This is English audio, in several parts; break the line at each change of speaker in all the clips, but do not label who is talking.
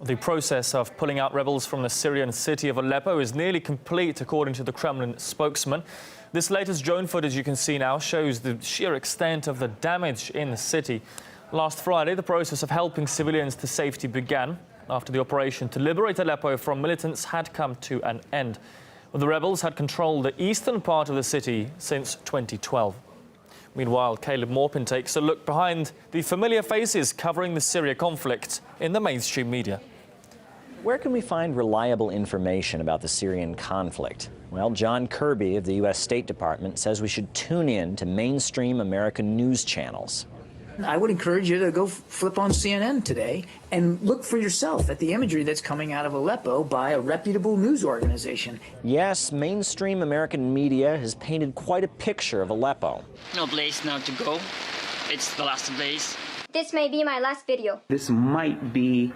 The process of pulling out rebels from the Syrian city of Aleppo is nearly complete, according to the Kremlin spokesman. This latest drone footage you can see now shows the sheer extent of the damage in the city. Last Friday, the process of helping civilians to safety began after the operation to liberate Aleppo from militants had come to an end. The rebels had controlled the eastern part of the city since 2012. Meanwhile, Caleb Maupin takes a look behind the familiar faces covering the Syria conflict in the mainstream media.
Where can we find reliable information about the Syrian conflict? Well, John Kirby of the U.S. State Department says we should tune in to mainstream American news channels.
I would encourage you to go flip on CNN today and look for yourself at the imagery that's coming out of Aleppo by a reputable news organization.
Yes, mainstream American media has painted quite a picture of Aleppo.
No place now to go. It's the last place.
This may be my last video.
This might be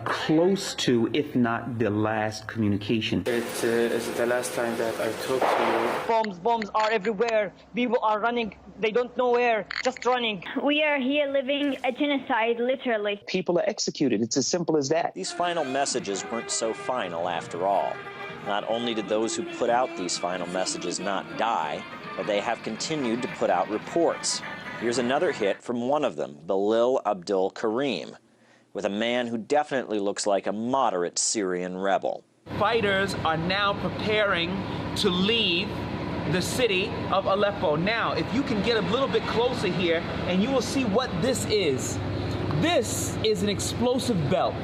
close to, if not the last communication.
It is the last time that I talked to you.
Bombs are everywhere. People are running. They don't know where, just running.
We are here living a genocide, literally.
People are executed. It's as simple as that.
These final messages weren't so final after all. Not only did those who put out these final messages not die, but they have continued to put out reports. Here's another hit from one of them, Belal Abdul Karim, with a man who definitely looks like a moderate Syrian rebel.
Fighters are now preparing to leave the city of Aleppo. Now, if you can get a little bit closer here, and you will see what this is. This is an explosive belt.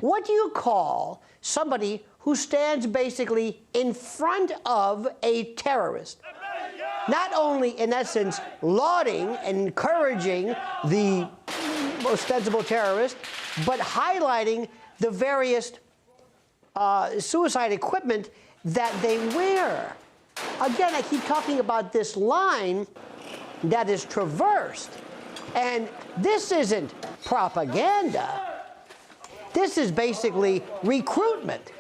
What do you call somebody who stands basically in front of a terrorist? Not only, in essence, lauding and encouraging the ostensible terrorist, but highlighting the various suicide equipment that they wear. Again, I keep talking about this line that is traversed. And this isn't propaganda. This is basically recruitment.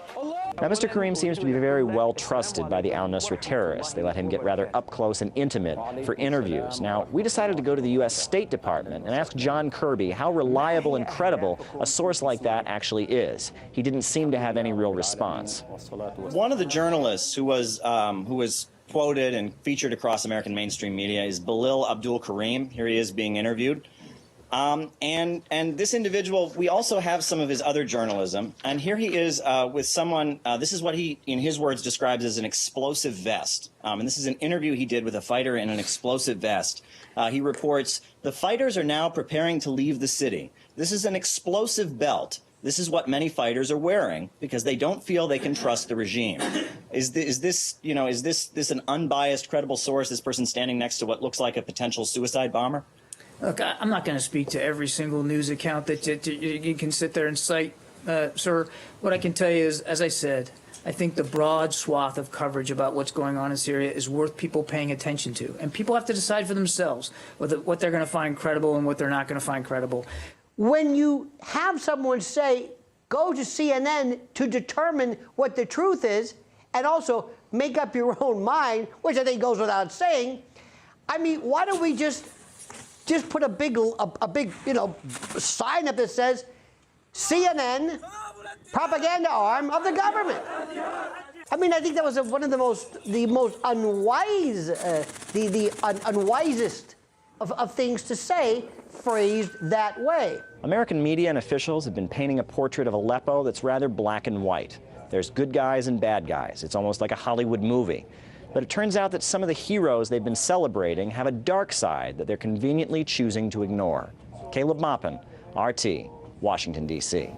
Now, Mr. Karim seems to be very well trusted by the al-Nusra terrorists. They let him get rather up close and intimate for interviews. Now, we decided to go to the U.S. State Department and ask John Kirby how reliable and credible a source like that actually is. He didn't seem to have any real response.
One of the journalists who was quoted and featured across American mainstream media is Belal Abdul Karim. Here he is being interviewed. And this individual, we also have some of his other journalism, and here he is with someone, this is what he, in his words, describes as an explosive vest. And this is an interview he did with a fighter in an explosive vest. He reports, "The fighters are now preparing to leave the city. This is an explosive belt. This is what many fighters are wearing because they don't feel they can trust the regime." Is this an unbiased, credible source, this person standing next to what looks like a potential suicide bomber?
Look, I'm not going to speak to every single news account that you can sit there and cite, sir. What I can tell you is, as I said, I think the broad swath of coverage about what's going on in Syria is worth people paying attention to. And people have to decide for themselves what they're going to find credible and what they're not going to find credible.
When you have someone say, go to CNN to determine what the truth is, and also make up your own mind, which I think goes without saying, I mean, why don't we just put a big sign up that says CNN, propaganda arm of the government. I mean, I think that was one of the most unwise, the unwisest of things to say, phrased that way.
American media and officials have been painting a portrait of Aleppo that's rather black and white. There's good guys and bad guys. It's almost like a Hollywood movie. But it turns out that some of the heroes they've been celebrating have a dark side that they're conveniently choosing to ignore. Caleb Maupin, RT, Washington, D.C.